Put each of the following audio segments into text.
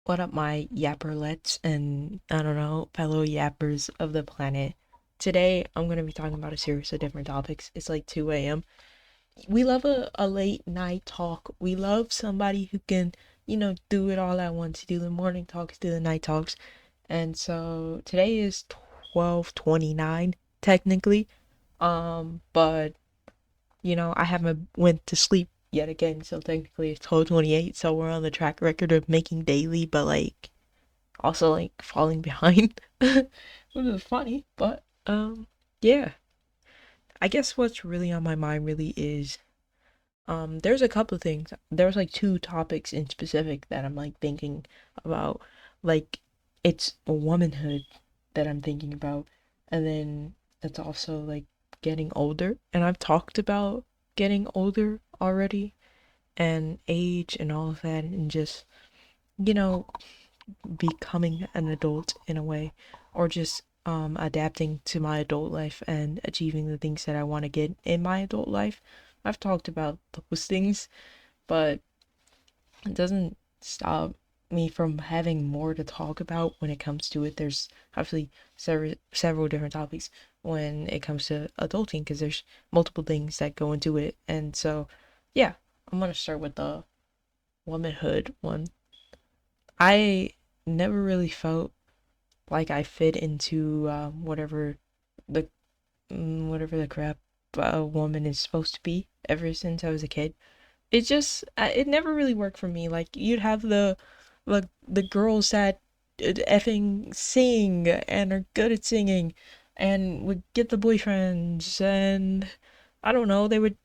What up, my yapperlets and I don't know, fellow yappers of the planet? Today, I'm going to be talking about a series of different topics. It's like 2 a.m. We love a late night talk. We love somebody who can, do it all at once. Do the morning talks, do the night talks. And so today is 12:29 technically. But I haven't went to sleep yet again, so technically it's 12:28, so we're on the track record of making daily, but like also like falling behind, which is funny. But yeah. I guess what's really on my mind really is there's a couple of things. There's like two topics in specific that I'm like thinking about. Like it's womanhood that I'm thinking about, and then that's also like getting older. And I've talked about getting older already and age and all of that and just you know becoming an adult in a way, or just adapting to my adult life and achieving the things that I want to get in my adult life. I've talked about those things, but it doesn't stop me from having more to talk about when it comes to it. There's obviously several different topics when it comes to adulting because there's multiple things that go into it. And so, yeah, I'm gonna start with the womanhood one. I never really felt like I fit into the whatever the crap a woman is supposed to be ever since I was a kid. It never really worked for me. Like you'd have the girls that effing sing and are good at singing and would get the boyfriends, and I don't know, they would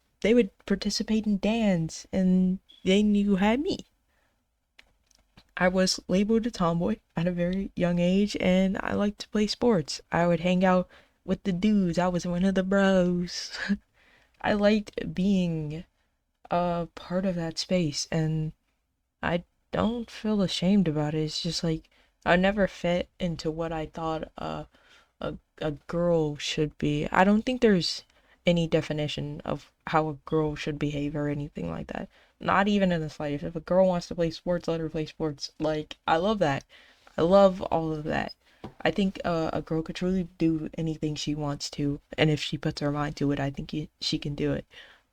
participate in dance, and then you had me. I was labeled a tomboy at a very young age, and I liked to play sports. I would hang out with the dudes. I was one of the bros. I liked being a part of that space, and I don't feel ashamed about it. It's just like I never fit into what I thought a girl should be. I don't think there's any definition of how a girl should behave or anything like that. Not even in the slightest. If a girl wants to play sports, let her play sports. Like, I love that. I love all of that. I think a girl could truly do anything she wants to, and if she puts her mind to it, I think she can do it.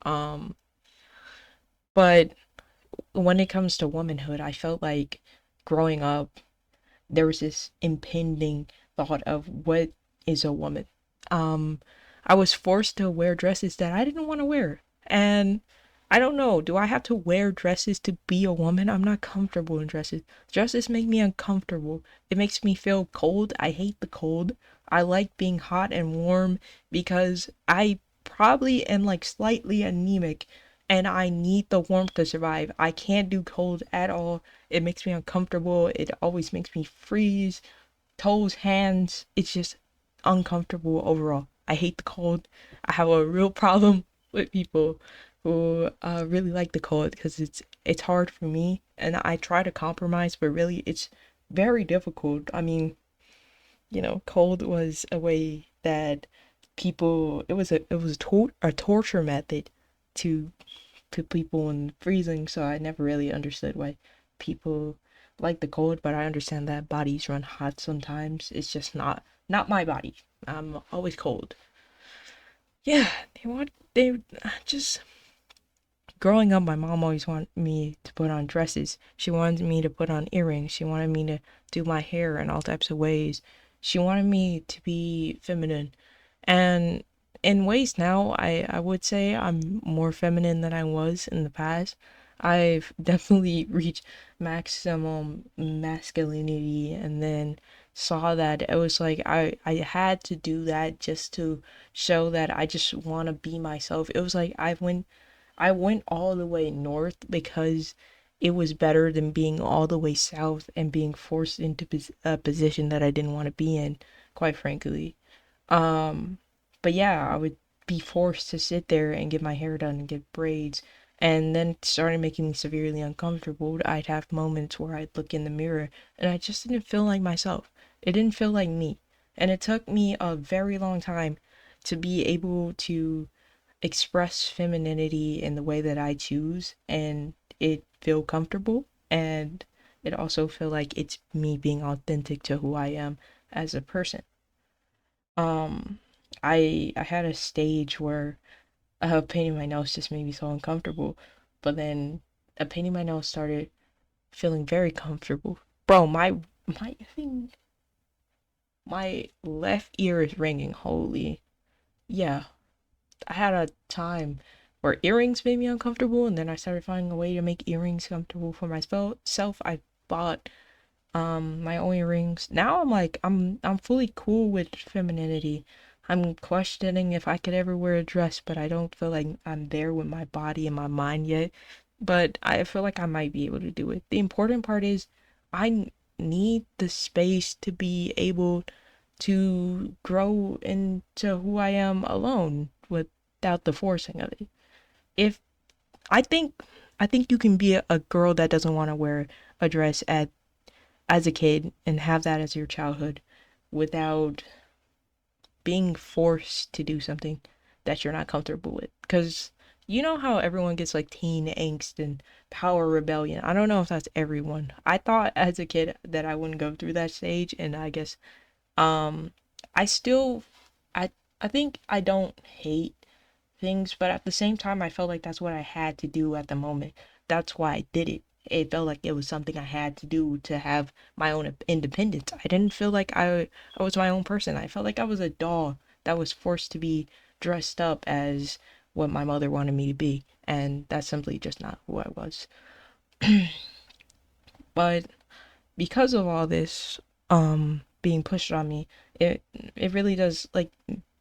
Um, but when it comes to womanhood, I felt like growing up, there was this impending thought of what is a woman. Um, I was forced to wear dresses that I didn't want to wear. And I don't know, do I have to wear dresses to be a woman? I'm not comfortable in dresses. Dresses make me uncomfortable. It makes me feel cold. I hate the cold. I like being hot and warm because I probably am like slightly anemic and I need the warmth to survive. I can't do cold at all. It makes me uncomfortable. It always makes me freeze. Toes, hands. It's just uncomfortable overall. I hate the cold. I have a real problem with people who really like the cold because it's hard for me, and I try to compromise, but really it's very difficult. I mean, cold was a way that it was a torture method to put people in freezing, so I never really understood why people like the cold, but I understand that bodies run hot sometimes. It's just not my body. I'm always cold. Yeah, they just growing up, my mom always wanted me to put on dresses. She wanted me to put on earrings. She wanted me to do my hair in all types of ways. She wanted me to be feminine. And in ways now, I would say I'm more feminine than I was in the past. I've definitely reached maximum masculinity and then saw that it was like I had to do that just to show that I just want to be myself. It was like I went all the way north because it was better than being all the way south and being forced into a position that I didn't want to be in, quite frankly. Um, but yeah, I would be forced to sit there and get my hair done and get braids. And then it started making me severely uncomfortable. I'd have moments where I'd look in the mirror and I just didn't feel like myself. It didn't feel like me. And it took me a very long time to be able to express femininity in the way that I choose and it feel comfortable. And it also feel like it's me being authentic to who I am as a person. Um, I had a stage where painting my nails just made me so uncomfortable, but then painting my nails started feeling very comfortable. Bro, my thing, my left ear is ringing. Holy, yeah. I had a time where earrings made me uncomfortable, and then I started finding a way to make earrings comfortable for myself. I bought my own earrings. Now I'm like I'm fully cool with femininity. I'm questioning if I could ever wear a dress, but I don't feel like I'm there with my body and my mind yet. But I feel like I might be able to do it. The important part is I need the space to be able to grow into who I am alone without the forcing of it. If I think I think you can be a girl that doesn't want to wear a dress at as a kid and have that as your childhood without being forced to do something that you're not comfortable with. Because you know how everyone gets like teen angst and power rebellion. I don't know if that's everyone. I thought as a kid that I wouldn't go through that stage, and I guess um I still I I think I don't hate things, but at the same time, I felt like that's what I had to do at the moment. That's why I did it. It felt like it was something I had to do to have my own independence. I didn't feel like I was my own person. I felt like I was a doll that was forced to be dressed up as what my mother wanted me to be, and that's simply just not who I was. But because of all this being pushed on me, it really does like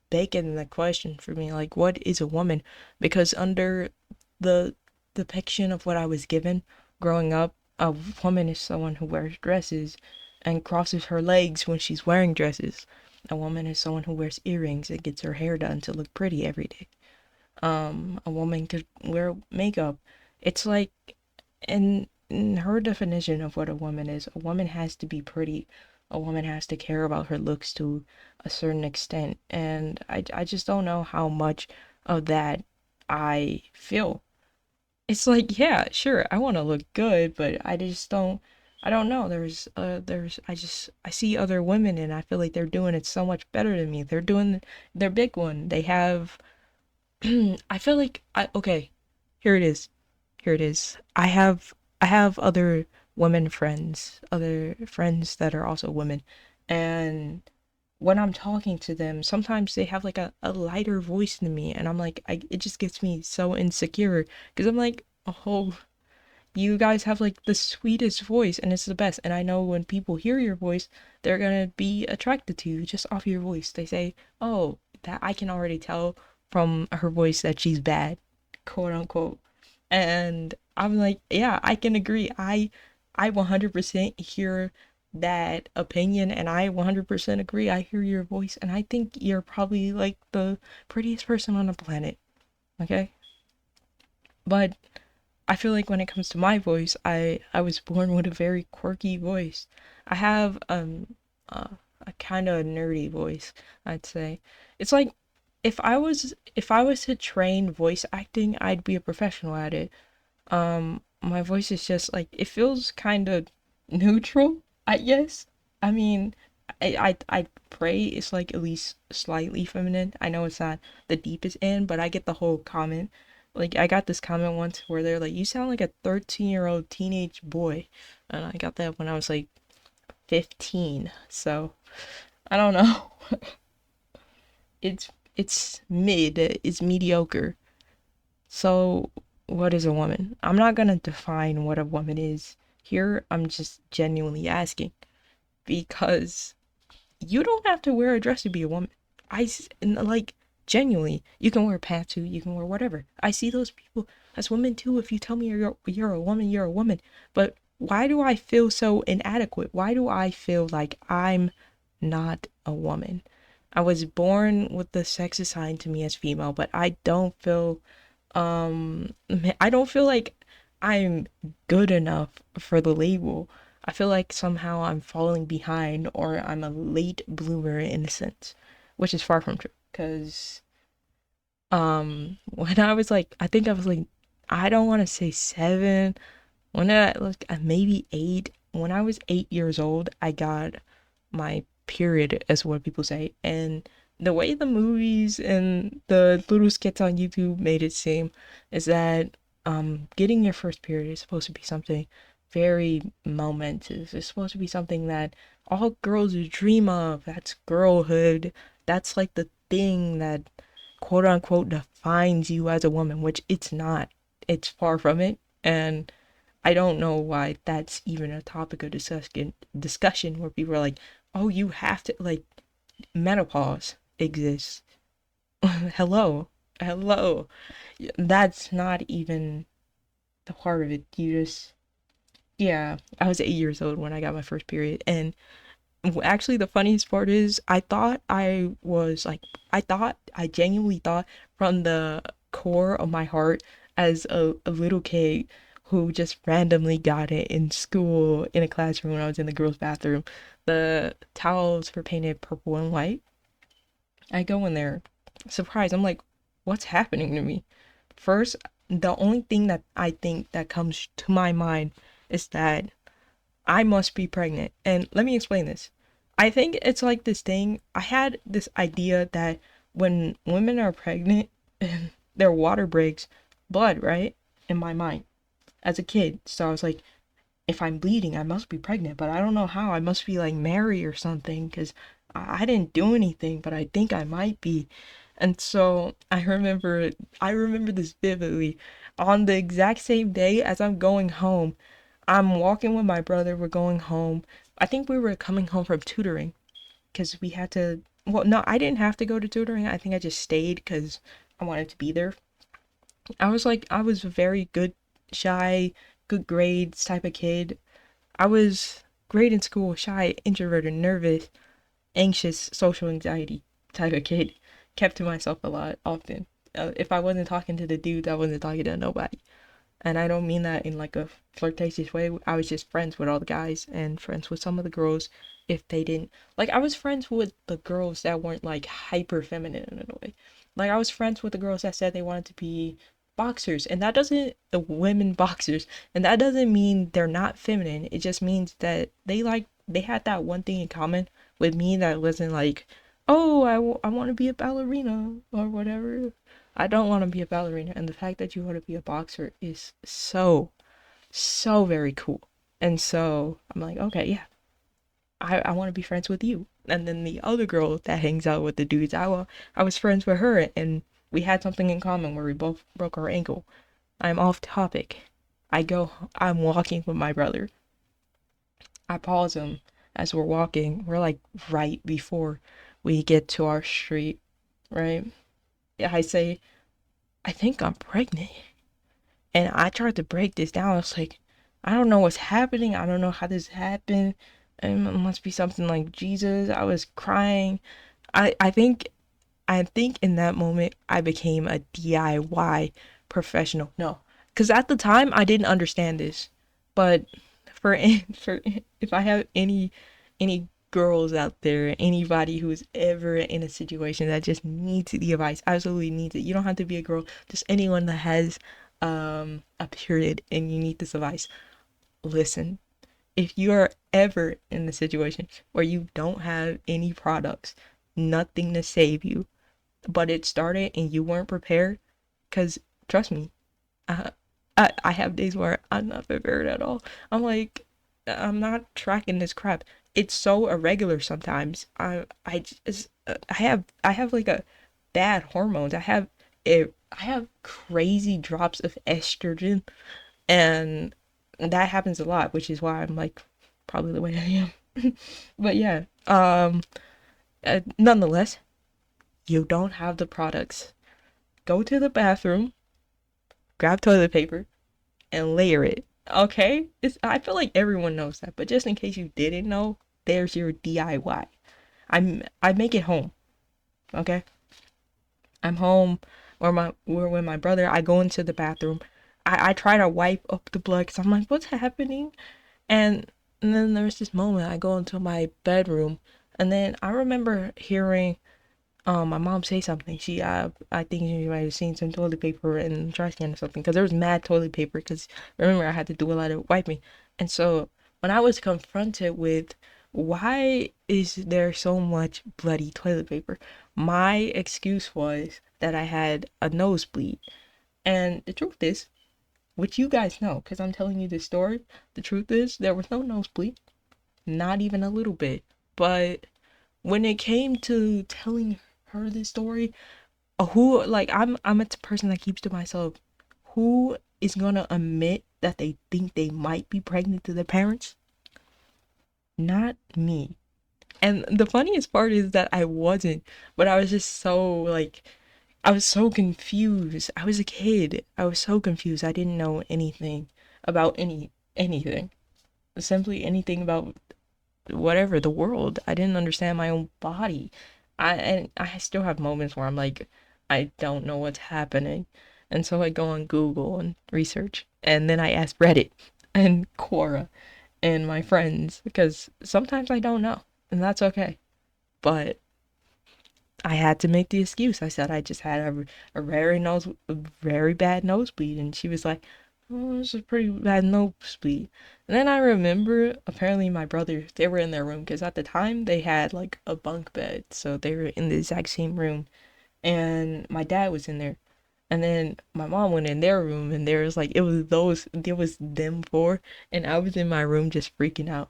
bake in the question for me, like what is a woman? Because under the depiction of what I was given growing up, a woman is someone who wears dresses and crosses her legs when she's wearing dresses. A woman is someone who wears earrings and gets her hair done to look pretty every day. A woman could wear makeup. It's like in her definition of what a woman has to be pretty. A woman has to care about her looks to a certain extent. And I just don't know how much of that I feel. It's like, yeah, sure, I want to look good, but I don't know. I see other women and I feel like they're doing it so much better than me. They're doing their big one. They have I feel like okay, here it is. Here it is. I have other women friends, other friends that are also women. And when I'm talking to them, sometimes they have like a lighter voice than me and I'm like it just gets me so insecure because I'm like, "Oh, you guys have like the sweetest voice and it's the best." And I know when people hear your voice, they're gonna be attracted to you just off your voice. They say, "Oh, that I can already tell from her voice that she's bad," quote unquote. And I'm like, yeah, I can agree. I 100% hear that opinion and I 100% agree. I hear your voice and I think you're probably like the prettiest person on the planet. Okay? But I feel like when it comes to my voice, I was born with a very quirky voice. I have a kind of nerdy voice, I'd say. It's like if I was to train voice acting, I'd be a professional at it. My voice is just like it feels kind of neutral, I guess. I mean, I pray it's like at least slightly feminine. I know it's not the deepest end, but I get the whole comment. Like I got this comment once where they're like, "You sound like a 13-year-old teenage boy," and I got that when I was like 15. So I don't know. It's mid. It's mediocre. So, what is a woman? I'm not gonna define what a woman is here. I'm just genuinely asking because you don't have to wear a dress to be a woman. And like genuinely, you can wear a pantsuit, you can wear whatever. I see those people as women too. If you tell me you're a woman, you're a woman. But why do I feel so inadequate? Why do I feel like I'm not a woman? I was born with the sex assigned to me as female, but I don't feel like I'm good enough for the label. I feel like somehow I'm falling behind or I'm a late bloomer in a sense, which is far from true. Cause when I was like I think I was like I don't want to say 7, when I like maybe 8, when I was 8 years old, I got my period, as what people say. And the way the movies and the little skits on YouTube made it seem is that getting your first period is supposed to be something very momentous. It's supposed to be something that all girls dream of. That's girlhood. That's like the thing that quote unquote defines you as a woman, which it's not. It's far from it. And I don't know why that's even a topic of discussion where people are like, "Oh, you have to like menopause exists." Hello. Hello. That's not even the part of it. You just yeah, I was 8 years old when I got my first period, and actually the funniest part is I genuinely thought from the core of my heart as a little kid who just randomly got it in school in a classroom when I was in the girls' bathroom. The towels were painted purple and white. I go in there, surprised. I'm like, what's happening to me? First, the only thing that I think that comes to my mind is that I must be pregnant. And let me explain this. I think it's like this thing. I had this idea that when women are pregnant, their water breaks blood, right? In my mind as a kid. So I was like, if I'm bleeding, I must be pregnant, but I don't know how. I must be like Mary or something because I didn't do anything, but I think I might be. And so I remember this vividly. On the exact same day as I'm going home, I'm walking with my brother. We're going home. I think we were coming home from tutoring because we had to. Well, no, I didn't have to go to tutoring. I think I just stayed because I wanted to be there. I was a very good, shy, good grades type of kid. I was great in school, shy, introverted, nervous, anxious, social anxiety type of kid. Kept to myself a lot, often. If I wasn't talking to the dudes, I wasn't talking to nobody. And I don't mean that in like a flirtatious way. I was just friends with all the guys and friends with some of the girls if they didn't. Like, I was friends with the girls that weren't like hyper feminine in a way. Like, I was friends with the girls that said they wanted to be boxers, and that doesn't, women boxers, and that doesn't mean they're not feminine. It just means that they had that one thing in common with me that wasn't like, oh, I want to be a ballerina or whatever. I don't want to be a ballerina, and the fact that you want to be a boxer is so very cool. And so I'm like, okay, yeah, I want to be friends with you. And then the other girl that hangs out with the dudes, I was friends with her, and we had something in common where we both broke our ankle. I'm off topic. I'm walking with my brother. I pause him as we're walking. We're like right before we get to our street, right? I say, I think I'm pregnant. And I tried to break this down. I was like, I don't know what's happening. I don't know how this happened. It must be something like Jesus. I was crying. I think in that moment I became a DIY professional. No, because at the time I didn't understand this. But for for if I have any girls out there, anybody who's ever in a situation that just needs the advice, absolutely needs it. You don't have to be a girl, just anyone that has a period and you need this advice. Listen, if you are ever in the situation where you don't have any products, nothing to save you, but it started and you weren't prepared, because trust me, uh, I have days where I'm not prepared at all. I'm like, I'm not tracking this crap. It's so irregular sometimes. I have like a bad hormones. I have crazy drops of estrogen, and that happens a lot, which is why I'm like probably the way I am. But yeah, nonetheless, you don't have the products. Go to the bathroom, grab toilet paper, and layer it. Okay? I feel like everyone knows that, but just in case you didn't know, there's your DIY. I make it home. Okay? I'm home or with my brother. I go into the bathroom. I try to wipe up the blood because I'm like, what's happening? And and then there's this moment I go into my bedroom, and then I remember hearing my mom say something. I think she might have seen some toilet paper in the trash can or something because there was mad toilet paper because remember I had to do a lot of wiping. And so when I was confronted with why is there so much bloody toilet paper, my excuse was that I had a nosebleed. And the truth is, which you guys know, because I'm telling you this story, the truth is there was no nosebleed, not even a little bit. But when it came to telling her this story, who like I'm a person that keeps to myself. Who is gonna admit that they think they might be pregnant to their parents? Not me. And the funniest part is that I wasn't, but I was just so like I was so confused. I was a kid. I was so confused. I didn't know anything about anything. Simply anything about whatever the world. I didn't understand my own body. I still have moments where I'm like, I don't know what's happening. And so I go on Google and research. And then I ask Reddit and Quora and my friends because sometimes I don't know. And that's okay. But I had to make the excuse. I said I just had a very bad nosebleed, and she was like, "Oh, this is a pretty bad nosebleed." And then I remember apparently my brother they were in their room because at the time they had like a bunk bed, so they were in the exact same room, and my dad was in there. And then my mom went in their room, and there was like it was them four, and I was in my room just freaking out.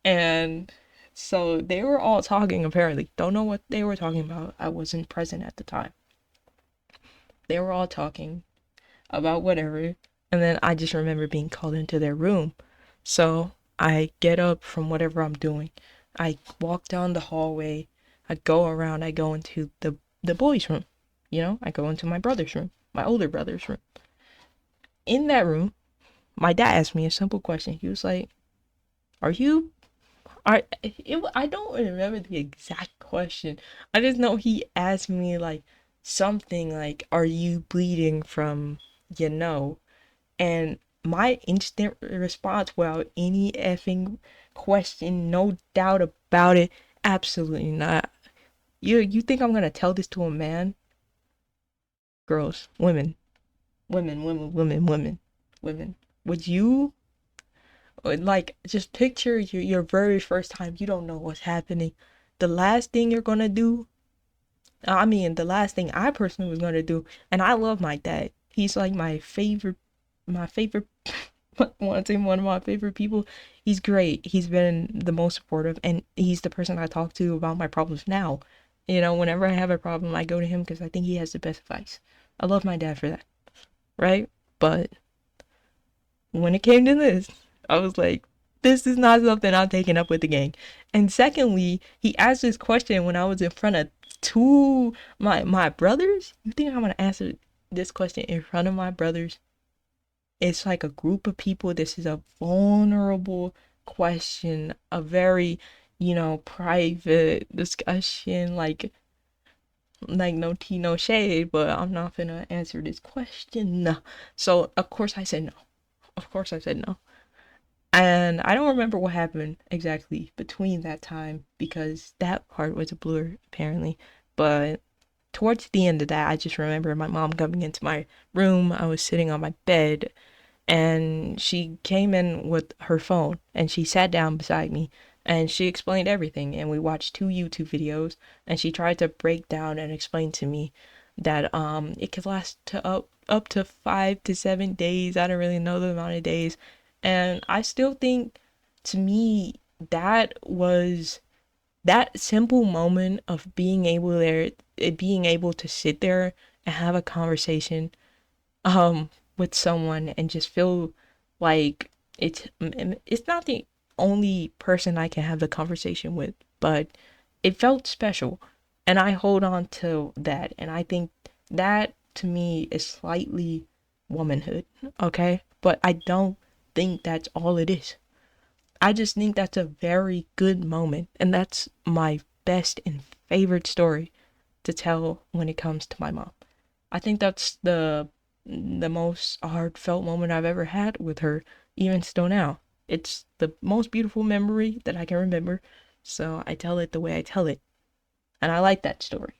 And so they were all talking apparently. Don't know what they were talking about. I wasn't present at the time. They were all talking about whatever. And then I just remember being called into their room. So I get up from whatever I'm doing. I walk down the hallway. I go around. I go into the boys' room. I go into my brother's room, my older brother's room. In that room, my dad asked me a simple question. He was like, "Are you I don't remember the exact question. I just know he asked me like something like, "Are you bleeding from you know?" And my instant response, without any effing question, no doubt about it, absolutely not. You think I'm gonna tell this to a man? Girls, women. Would you like just picture your very first time? You don't know what's happening. The last thing you're gonna do, I mean, the last thing I personally was gonna do, and I love my dad. He's like my favorite. I want to say one of my favorite people. He's great. He's been the most supportive, and he's the person I talk to about my problems now. Whenever I have a problem, I go to him because I think he has the best advice. I love my dad for that, right? But when it came to this, I was like, this is not something I'm taking up with the gang. And secondly, he asked this question when I was in front of two my brothers. You think I'm gonna answer this question in front of my brothers? It's like a group of people. This is a vulnerable question, a very, private discussion, like no tea, no shade, but I'm not gonna answer this question. So of course I said no. Of course I said no. And I don't remember what happened exactly between that time because that part was a blur apparently. But towards the end of that, I just remember my mom coming into my room. I was sitting on my bed and she came in with her phone and she sat down beside me and she explained everything and we watched two YouTube videos and she tried to break down and explain to me that it could last to up to 5 to 7 days. I don't really know the amount of days. And I still think to me that was that simple moment of being able to sit there and have a conversation with someone and just feel like it's not the only person I can have the conversation with, but it felt special. And I hold on to that. And I think that to me is slightly womanhood, okay? But I don't think that's all it is. I just think that's a very good moment. And that's my best and favorite story to tell when it comes to my mom. I think that's the most heartfelt moment I've ever had with her, even still now. It's the most beautiful memory that I can remember, so I tell it the way I tell it. And I like that story.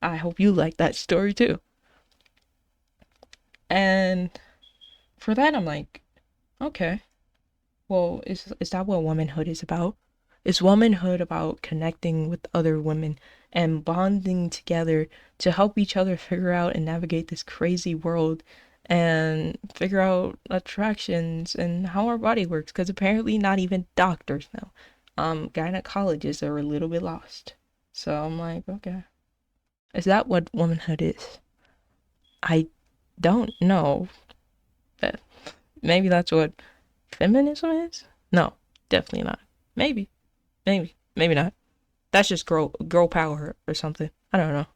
I hope you like that story too. And for that, I'm like, okay. Well, is that what womanhood is about? Is womanhood about connecting with other women and bonding together to help each other figure out and navigate this crazy world and figure out attractions and how our body works? Because apparently not even doctors know. Gynecologists are a little bit lost. So I'm like, okay. Is that what womanhood is? I don't know. But maybe that's what feminism is? No, definitely not. Maybe, maybe not. That's just girl power or something. I don't know.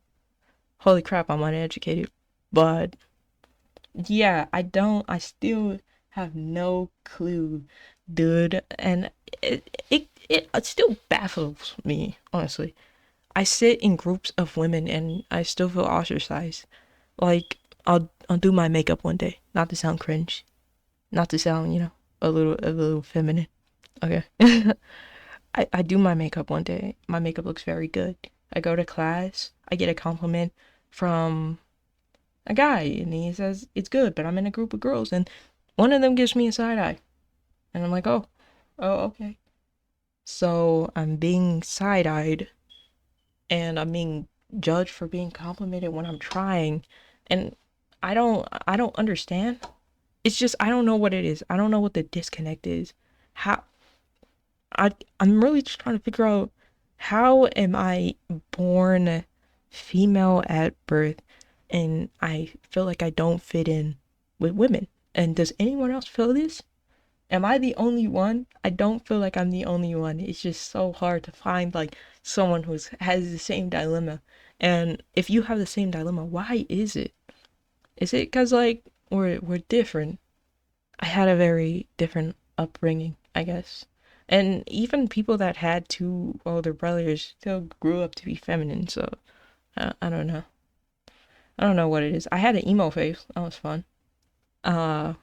Holy crap, I'm uneducated. But yeah, I still have no clue, dude. And it still baffles me, honestly. I sit in groups of women and I still feel ostracized. Like I'll do my makeup one day, not to sound cringe, not to sound, a little feminine. Okay. I do my makeup one day. My makeup looks very good. I go to class. I get a compliment from a guy, and he says it's good, but I'm in a group of girls, and one of them gives me a side eye. And I'm like, oh, okay. So I'm being side eyed, and I'm being judged for being complimented when I'm trying. And I don't understand. It's just, I don't know what it is. I don't know what the disconnect is. How, I I'm really just trying to figure out how am I born female at birth and I feel like I don't fit in with women. And does anyone else feel this? Am I the only one? I don't feel like I'm the only one. It's just so hard to find like someone who has the same dilemma. And if you have the same dilemma, why is it? Is it because like we're different? I had a very different upbringing, I guess. And even people that had two older brothers still grew up to be feminine, so I don't know. I don't know what it is. I had an emo phase. That was fun. Uh,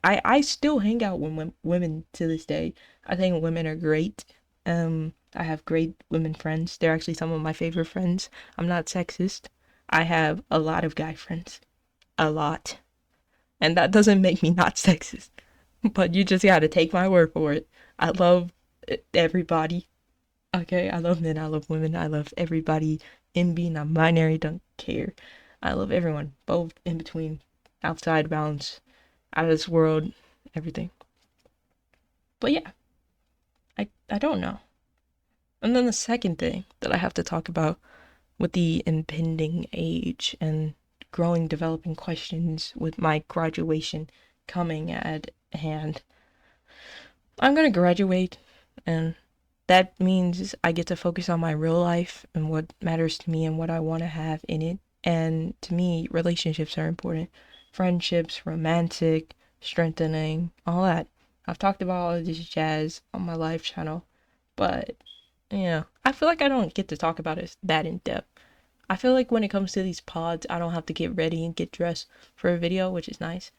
I still hang out with women to this day. I think women are great. I have great women friends. They're actually some of my favorite friends. I'm not sexist. I have a lot of guy friends. A lot. And that doesn't make me not sexist. But you just gotta take my word for it. I love everybody. Okay, I love men, I love women, I love everybody in being non binary, don't care. I love everyone, both in between, outside bounds, out of this world, everything. But yeah, I don't know. And then the second thing that I have to talk about with the impending age and growing, developing questions with my graduation coming at hand, I'm gonna graduate, and that means I get to focus on my real life and what matters to me and what I want to have in it. And to me, relationships are important. Friendships, romantic, strengthening, all that. I've talked about all of this jazz on my live channel, but I feel like I don't get to talk about it that in depth. I feel like when it comes to these pods, I don't have to get ready and get dressed for a video, which is nice.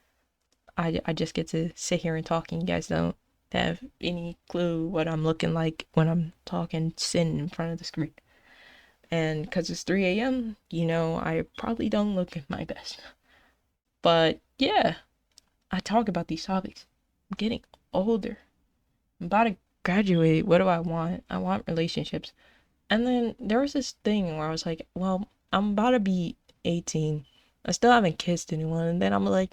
I just get to sit here and talk, and you guys don't have any clue what I'm looking like when I'm talking, sitting in front of the screen. And because it's 3 a.m., I probably don't look at my best. But yeah, I talk about these topics. I'm getting older. I'm about to graduate. What do I want? I want relationships. And then there was this thing where I was like, well, I'm about to be 18. I still haven't kissed anyone. And then I'm like,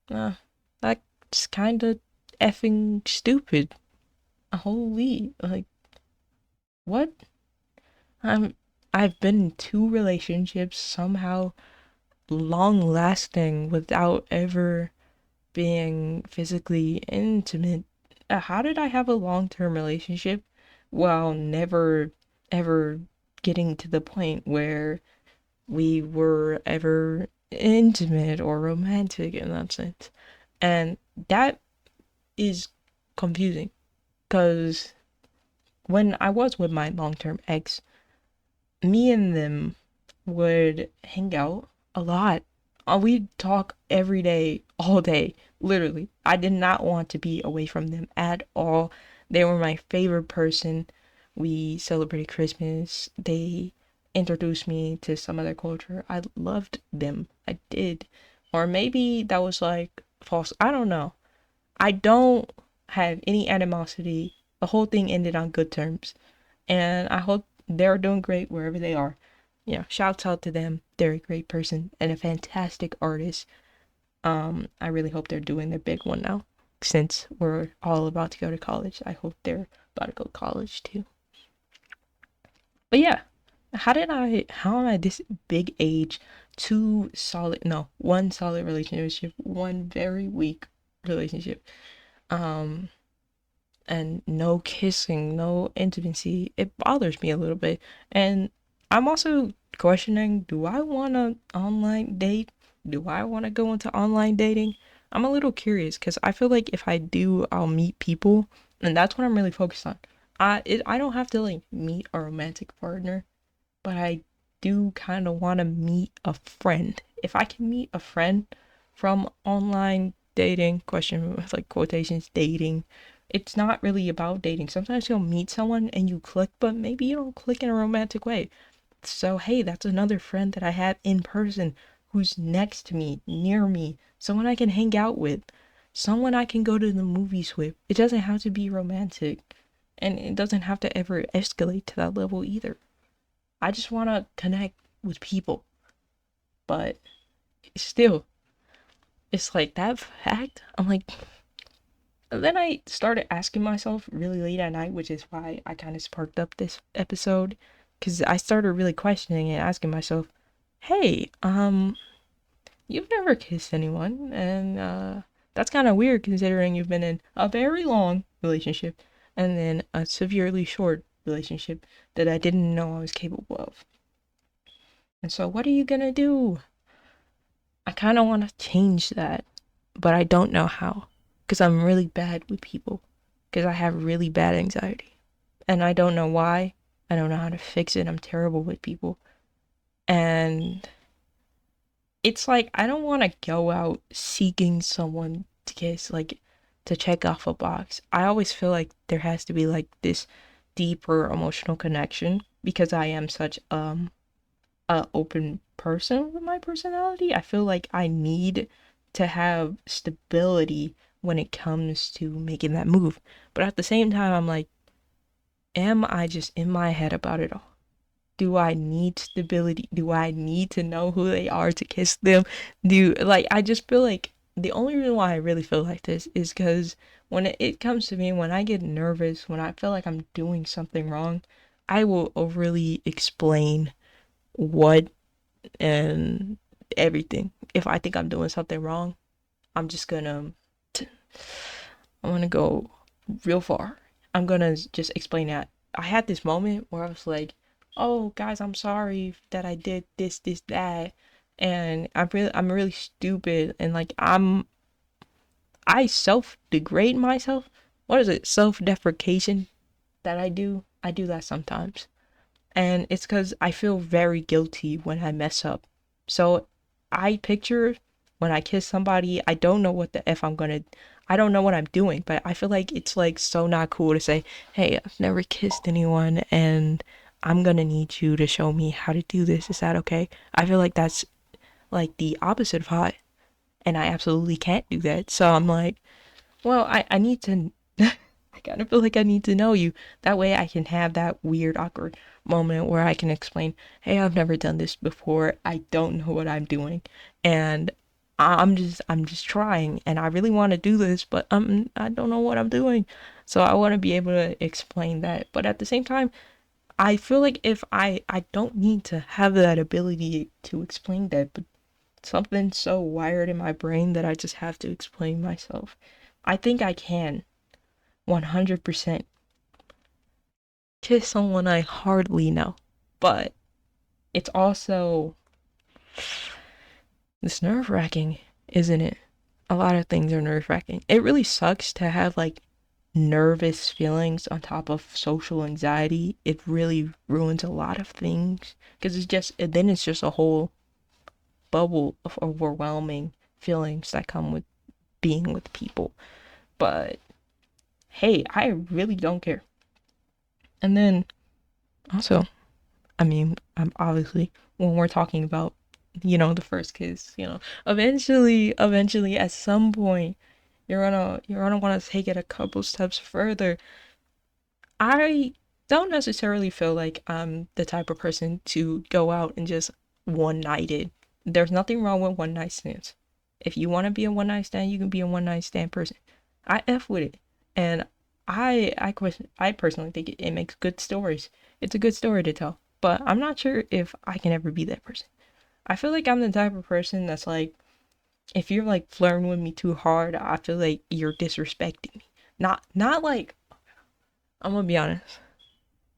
uh, that's kind of effing stupid. Holy, like, what? I'm, I've been in two relationships somehow long lasting without ever being physically intimate. How did I have a long term relationship while never ever getting to the point where we were ever intimate or romantic in that sense? And that is confusing because when I was with my long term ex, me and them would hang out a lot. We'd talk every day, all day, literally. I did not want to be away from them at all. They were my favorite person. We celebrated Christmas. They introduced me to some of their culture. I loved them. I did. Or maybe that was like false. I don't know. I don't have any animosity. The whole thing ended on good terms. And I hope they're doing great wherever they are. Shouts out to them. They're a great person and a fantastic artist. I really hope they're doing their big one now. Since we're all about to go to college, I hope they're about to go to college too. But yeah, how am I this big age, one solid relationship, one very weak relationship, um, and no kissing, no intimacy? It bothers me a little bit. And I'm also questioning, do I want to online date? Do I want to go into online dating? I'm a little curious because I feel like if I do, I'll meet people, and that's what I'm really focused on. I don't have to like meet a romantic partner, but I do kind of want to meet a friend. If I can meet a friend from online dating, question with like quotations, dating, it's not really about dating. Sometimes you'll meet someone and you click, but maybe you don't click in a romantic way. So, hey, that's another friend that I have in person who's next to me, near me, someone I can hang out with, someone I can go to the movies with. It doesn't have to be romantic, and it doesn't have to ever escalate to that level either. I just want to connect with people. But still, it's like that fact. I'm like, then I started asking myself really late at night, which is why I kind of sparked up this episode. Because I started really questioning and asking myself, hey, you've never kissed anyone. And that's kind of weird considering you've been in a very long relationship and then a severely short relationship that I didn't know I was capable of. And so, what are you gonna do? I kind of want to change that, but I don't know how. Because I'm really bad with people. Because I have really bad anxiety. And I don't know why. I don't know how to fix it. I'm terrible with people. And it's like, I don't want to go out seeking someone to kiss, like, to check off a box. I always feel like there has to be, like, this deeper emotional connection because I am such, a open person with my personality. I feel like I need to have stability when it comes to making that move. But at the same time, I'm like, am I just in my head about it all? Do I need stability? Do I need to know who they are to kiss them? I just feel like the only reason why I really feel like this is because when it comes to me, when I get nervous, when I feel like I'm doing something wrong, I will overly explain what and everything. If I think I'm doing something wrong, I'm just gonna I'm gonna go real far. I'm gonna just explain that. I had this moment where I was like, "Oh, guys, I'm sorry that I did this, that," and I'm really stupid, and like I self degrade myself. What is it? Self deprecation that I do. I do that sometimes. And it's because I feel very guilty when I mess up. So I picture when I kiss somebody, I don't know what the F I don't know what I'm doing, but I feel like it's like so not cool to say, hey, I've never kissed anyone and I'm gonna need you to show me how to do this. Is that okay? I feel like that's like the opposite of hot, and I absolutely can't do that. So I'm like, well, I need to, I kind of feel like I need to know you. That way I can have that weird, awkward moment where I can explain, hey, I've never done this before. I don't know what I'm doing. And I'm just trying and I really want to do this, but I don't know what I'm doing. So I want to be able to explain that. But at the same time, I feel like if I don't need to have that ability to explain that, but something so wired in my brain that I just have to explain myself. I think I can 100% kiss someone I hardly know. But it's also, it's nerve wracking, isn't it? A lot of things are nerve wracking. It really sucks to have like nervous feelings on top of social anxiety. It really ruins a lot of things because then it's just a whole bubble of overwhelming feelings that come with being with people. But hey, I really don't care. And then also, I mean, I'm obviously when we're talking about, the first kiss, eventually at some point, you're gonna want to take it a couple steps further. I don't necessarily feel like I'm the type of person to go out and just one night it. There's nothing wrong with one night stands. If you want to be a one night stand, you can be a one night stand person. I f with it, and I personally think it makes good stories. It's a good story to tell, but I'm not sure if I can ever be that person. I feel like I'm the type of person that's like, if you're like flirting with me too hard, I feel like you're disrespecting me. Not like, I'm gonna be honest.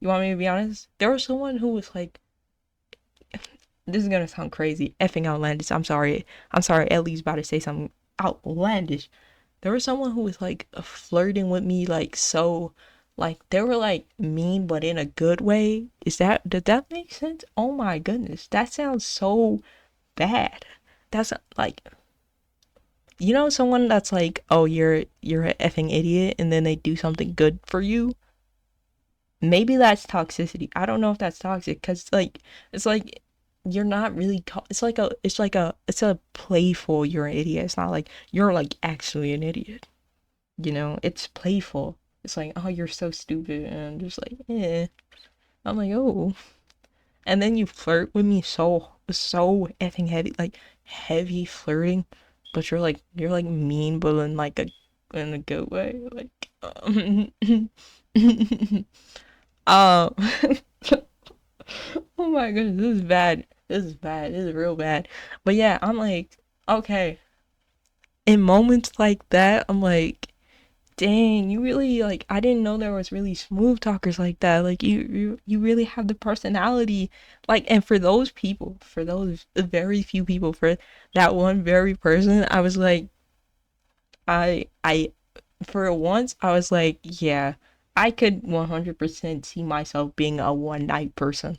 You want me to be honest? There was someone who was like, this is gonna sound crazy, effing outlandish. I'm sorry. I'm sorry. Ellie's about to say something outlandish. There was someone who was like flirting with me, like so, like they were like mean, but in a good way. Did that make sense? Oh my goodness, that sounds so bad. That's like, someone that's like, oh, you're an effing idiot, and then they do something good for you. Maybe that's toxicity. I don't know if that's toxic, because like it's like you're not really it's a playful you're an idiot. It's not like you're like actually an idiot. It's playful. It's like, oh, you're so stupid, and I'm just like, eh. I'm like, oh. And then you flirt with me so effing heavy, like heavy flirting, but you're like mean, but in a good way, like uh, oh my goodness, this is bad. This is bad. This is real bad. But yeah, I'm like, okay. In moments like that, I'm like, dang, you really like, I didn't know there was really smooth talkers like that. Like you really have the personality. Like, and for those people, for those very few people, for that one very person, I was like, I for once I was like, yeah, I could 100% see myself being a one night person.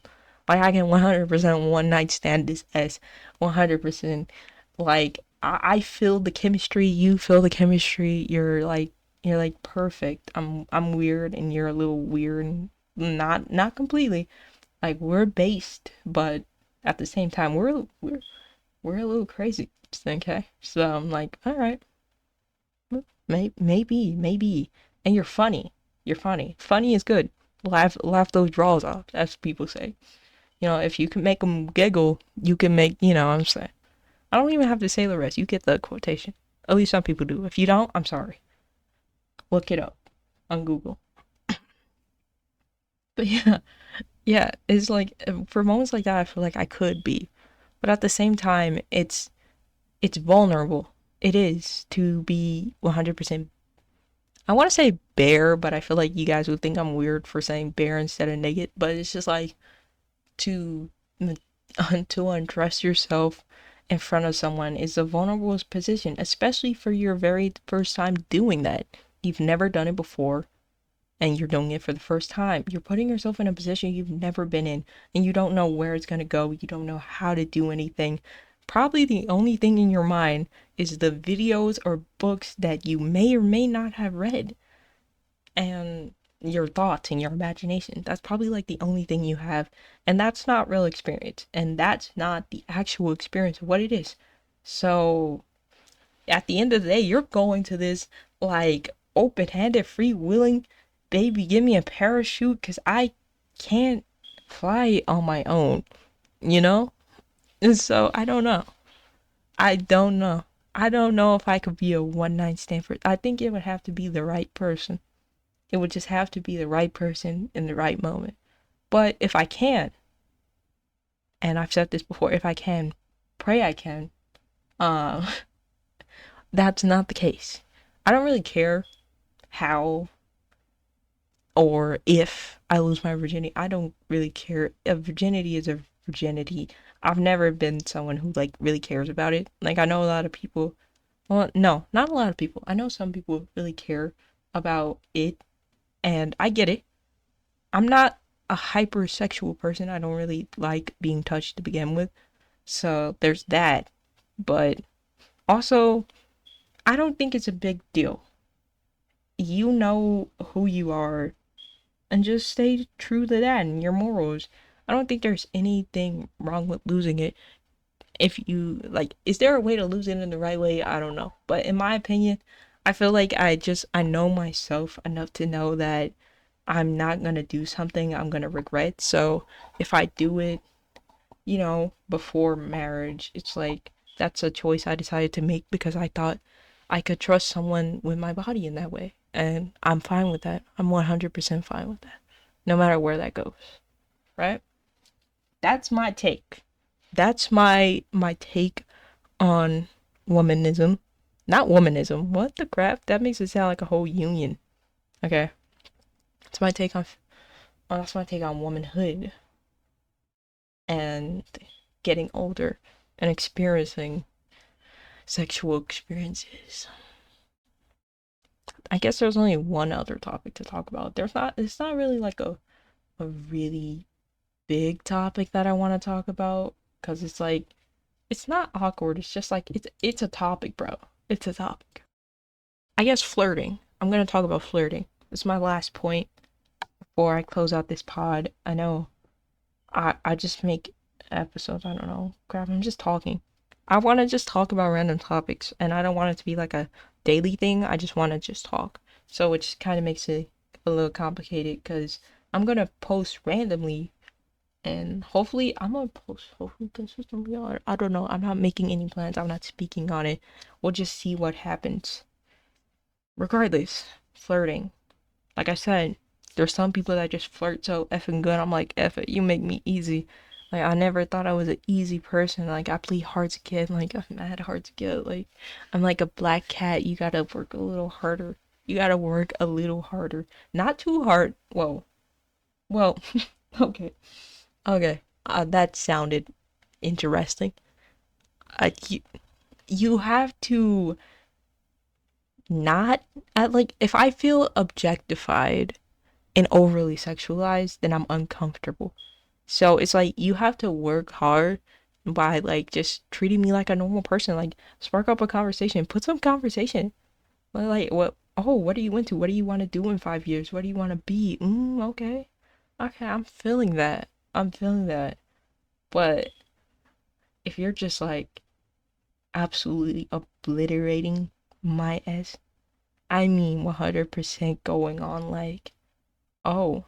Like, I can 100% one night stand this as 100%. Like, I feel the chemistry, you feel the chemistry. You're like perfect. I'm weird and you're a little weird. Not completely. Like, we're based, but at the same time we're a little crazy. Okay? So I'm like, all right. Maybe. And you're funny. You're funny. Funny is good. Laugh those draws off, as people say. If you can make them giggle, you can make, I'm saying. I don't even have to say the rest. You get the quotation. At least some people do. If you don't, I'm sorry. Look it up on Google. But yeah, yeah, it's like, for moments like that, I feel like I could be. But at the same time, it's vulnerable. It is to be 100%. I want to say bare, but I feel like you guys would think I'm weird for saying bare instead of naked. But it's just like, to to undress yourself in front of someone is a vulnerable position, especially for your very first time doing that. You've never done it before, and you're doing it for the first time. You're putting yourself in a position you've never been in, and you don't know where it's going to go. You don't know how to do anything. Probably the only thing in your mind is the videos or books that you may or may not have read, and your thoughts and your imagination. That's probably like the only thing you have. And that's not real experience. And that's not the actual experience of what it is. So at the end of the day, you're going to this like open handed, free willing, baby, give me a parachute because I can't fly on my own, you know? And so I don't know. I don't know. I don't know if I could be a one night stand for. I think it would have to be the right person. It would just have to be the right person in the right moment. But if I can, and I've said this before, if I can, pray I can, uh, that's not the case. I don't really care how or if I lose my virginity. I don't really care. A virginity is a virginity. I've never been someone who like really cares about it. Like, I know a lot of people, well, no, not a lot of people. I know some people really care about it, and I get it. I'm not a hypersexual person. I don't really like being touched to begin with. So there's that. But also, I don't think it's a big deal. You know who you are, and just stay true to that and your morals. I don't think there's anything wrong with losing it. If you like, is there a way to lose it in the right way? I don't know. But in my opinion, I feel like I know myself enough to know that I'm not gonna do something I'm gonna regret. So if I do it, before marriage, it's like that's a choice I decided to make because I thought I could trust someone with my body in that way. And I'm fine with that. I'm 100% fine with that. No matter where that goes, right? That's my take. That's my take on womanism. Not womanism. What the crap? That makes it sound like a whole union. Okay. That's my take on that's my take on womanhood and getting older and experiencing sexual experiences. I guess there's only one other topic to talk about. It's not really like a really big topic that I want to talk about because it's like it's not awkward. It's just like it's a topic, bro. It's a topic. I guess flirting. I'm gonna talk about flirting. This is my last point before I close out this pod. I know I just make episodes. I don't know. Crap, I'm just talking. I want to just talk about random topics, and I don't want it to be like a daily thing. I just want to just talk. So it just kind of makes it a little complicated because I'm gonna post randomly, and hopefully I'm gonna post hopefully consistently. I don't know. I'm not making any plans. I'm not speaking on it. We'll just see what happens. Regardless, flirting. Like I said, there's some people that just flirt so effing good. I'm like, F it, you make me easy. Like, I never thought I was an easy person. Like, I play hard to get. Like, I'm mad hard to get. Like, I'm like a black cat. You gotta work a little harder. You gotta work a little harder. Not too hard. Well, okay. Okay. That sounded interesting. You, you have to not, if I feel objectified and overly sexualized, then I'm uncomfortable. So it's like you have to work hard by like just treating me like a normal person. Like spark up a conversation, put some conversation. Like what are you into? What do you want to do in 5 years? What do you want to be? Okay. Okay, I'm feeling that. I'm feeling that. But if you're just like absolutely obliterating my S, I mean 100% going on like, oh,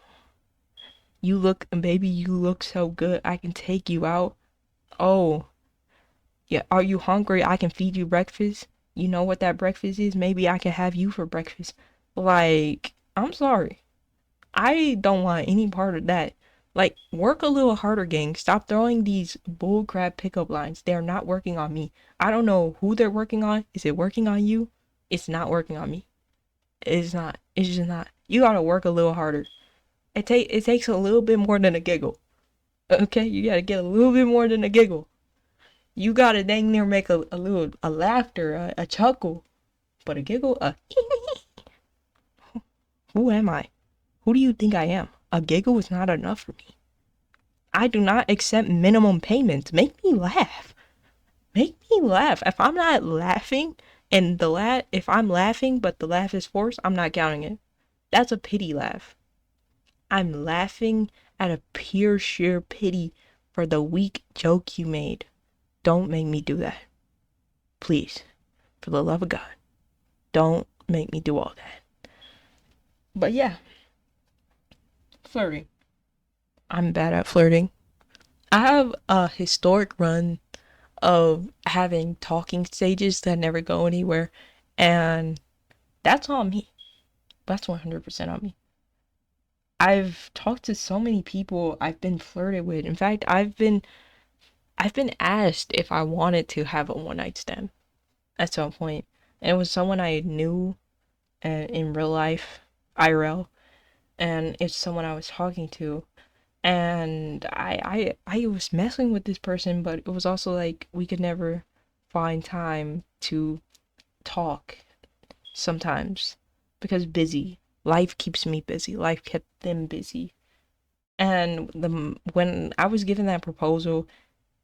baby, you look so good. I can take you out. Oh, yeah, are you hungry? I can feed you breakfast. You know what that breakfast is? Maybe I can have you for breakfast. Like, I'm sorry. I don't want any part of that. Like, work a little harder, gang. Stop throwing these bullcrap pickup lines. They're not working on me. I don't know who they're working on. Is it working on you? It's not working on me. It's not. It's just not. You gotta work a little harder. It takes a little bit more than a giggle. Okay, you gotta get a little bit more than a giggle. You gotta dang near make a laughter, a chuckle, but a giggle, who am I? Who do you think I am? A giggle is not enough for me. I do not accept minimum payments. Make me laugh. Make me laugh. If I'm not laughing and if I'm laughing but the laugh is forced, I'm not counting it. That's a pity laugh. I'm laughing out of pure sheer pity for the weak joke you made. Don't make me do that. Please. For the love of God. Don't make me do all that. But yeah, flirting. I'm bad at flirting. I have a historic run of having talking stages that never go anywhere, and that's on me. That's 100% on me. I've talked to so many people I've been flirted with. In fact, I've been asked if I wanted to have a one night stand at some point. And it was someone I knew in real life, IRL, and it's someone I was talking to. And I was messing with this person, but it was also like we could never find time to talk sometimes because busy. Life keeps me busy. Life kept them busy. And when I was given that proposal,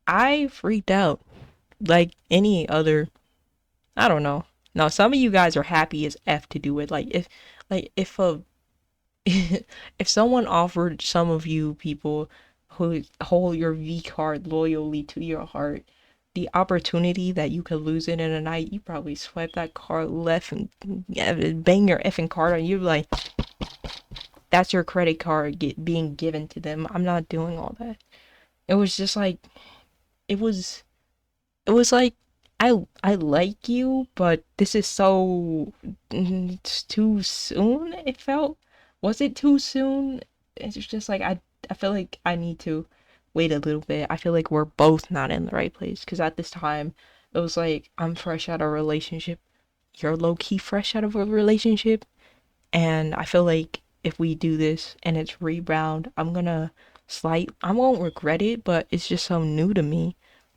I freaked out like any other. I don't know. Now some of you guys are happy as F to do it. If a if someone offered some of you people who hold your V card loyally to your heart the opportunity that you could lose it in a night, you probably swipe that card left and bang your effing card on you like that's your credit card being given to them. I'm not doing all that. It was just like it was it was like I like you, but this is so it's too soon. It felt was it too soon? It's just like I feel like I need to wait a little bit. I feel like we're both not in the right place because at this time it was like I'm fresh out of a relationship. You're low key fresh out of a relationship, and I feel like if we do this and it's rebound, I won't regret it, but it's just so new to me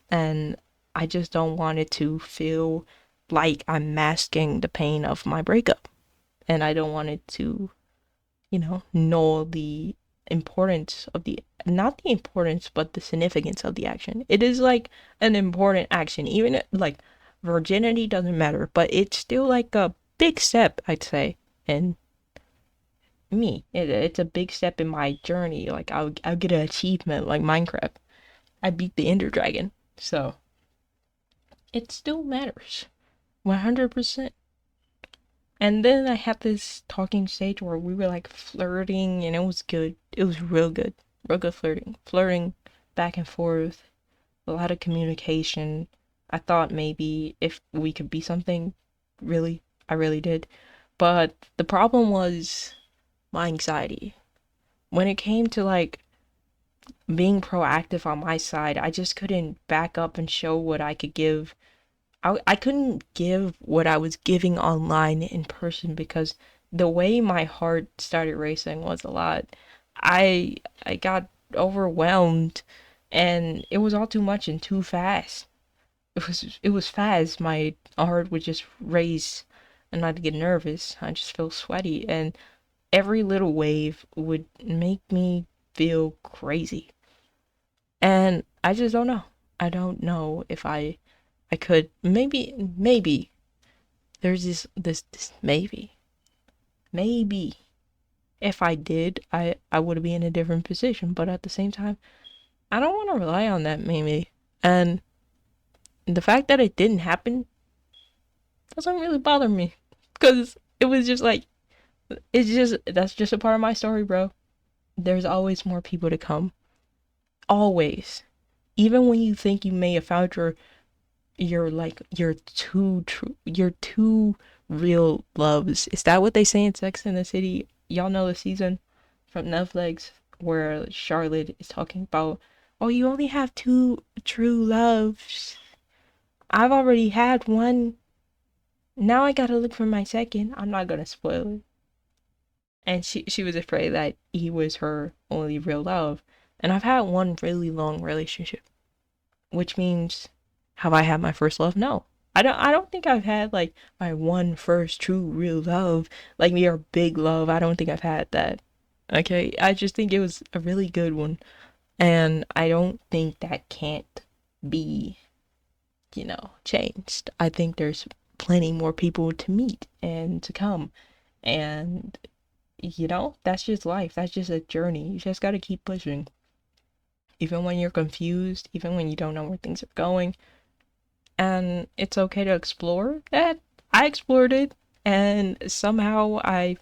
and I just don't want it to feel like I'm masking the pain of my breakup. And I don't want it to, know the importance of not the importance, but the significance of the action. It is like an important action, even like virginity doesn't matter, but it's still like a big step, I'd say. And it's a big step in my journey. Like I'll get an achievement like Minecraft. I beat the Ender Dragon. So it still matters. 100%. And then I had this talking stage where we were like flirting and it was good. It was real good. Real good flirting. Flirting back and forth. A lot of communication. I thought maybe if we could be something, really, I really did. But the problem was my anxiety. When it came to like being proactive on my side, I just couldn't back up and show what I could give. I couldn't give what I was giving online in person because the way my heart started racing was a lot. I got overwhelmed and it was all too much and too fast. It was fast. My heart would just race and I'd get nervous. I just feel sweaty and every little wave would make me feel crazy. And I just don't know. I don't know if I could maybe there's this maybe if I did I would be in a different position, but at the same time I don't want to rely on that maybe. And the fact that it didn't happen doesn't really bother me because it was just like it's just that's just a part of my story, bro. There's always more people to come. Always. Even when you think you may have found your two real loves. Is that what they say in Sex and the City? Y'all know the season from Netflix where Charlotte is talking about, oh, you only have two true loves. I've already had one. Now I gotta look for my second. I'm not gonna spoil it. And she was afraid that he was her only real love. And I've had one really long relationship, which means have I had my first love? No. I don't think I've had like my one first true real love, like me or big love. I don't think I've had that. Okay? I just think it was a really good one. And I don't think that can't be, changed. I think there's plenty more people to meet and to come. And that's just life. That's just a journey. You just got to keep pushing. Even when you're confused, even when you don't know where things are going, and it's okay to explore that. I explored it, and somehow I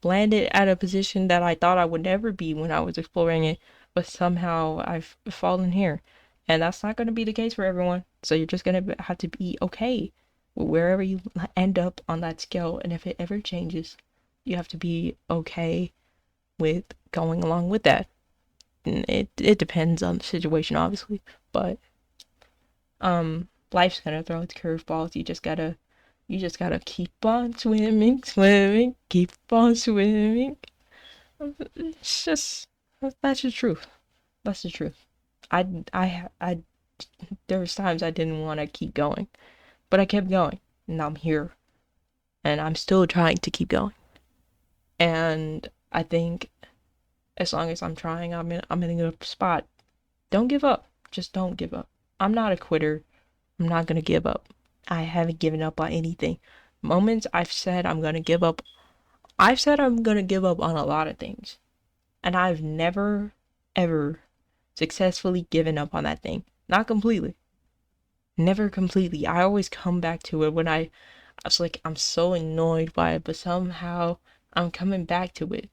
landed at a position that I thought I would never be when I was exploring it, but somehow I've fallen here. And that's not going to be the case for everyone. So you're just going to have to be okay with wherever you end up on that scale. And if it ever changes, you have to be okay with going along with that. And it depends on the situation, obviously, but life's gonna throw its curveballs. You just gotta keep on swimming, swimming, keep on swimming. It's just that's the truth. That's the truth. I there was times I didn't want to keep going, but I kept going, and I'm here, and I'm still trying to keep going. And I think as long as I'm trying, I'm in a good spot. Don't give up. Just don't give up. I'm not a quitter. I'm not gonna give up. I haven't given up on anything. Moments I've said I'm gonna give up. I've said I'm gonna give up on a lot of things. And I've never, ever successfully given up on that thing. Not completely. Never completely. I always come back to it when I was like, I'm so annoyed by it, but somehow I'm coming back to it.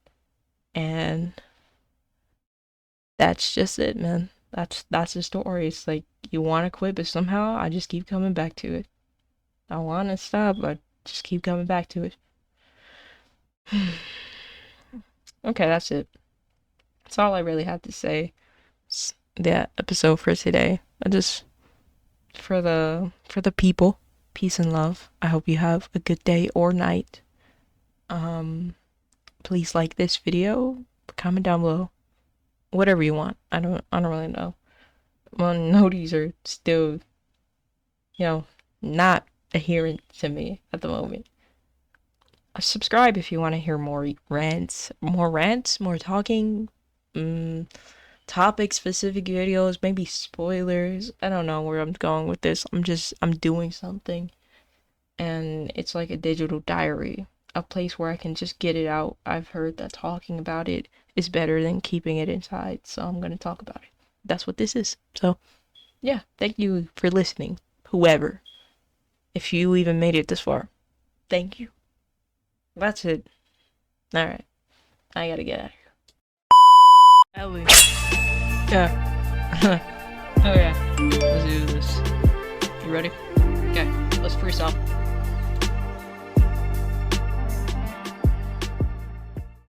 And that's just it, man. That's the story. It's like you want to quit, but somehow I just keep coming back to it. I want to stop, but just keep coming back to it. Okay, that's it. That's all I really had to say. The episode for today. I just for the people, peace and love. I hope you have a good day or night. Um, please like this video, comment down below, whatever you want. I don't really know. Well, noties are still, not adherent to me at the moment. Subscribe if you want to hear more rants, more talking, topic specific videos, maybe spoilers. I don't know where I'm going with this. I'm doing something, and it's like a digital diary, a place where I can just get it out. I've heard that talking about it is better than keeping it inside, so I'm gonna talk about it. That's what this is. So yeah, thank you for listening, whoever. If you even made it this far, thank you. That's it. All right, I gotta get out of here. Ellie. Yeah. Oh yeah. Let's do this. You ready? Okay. Let's freestyle.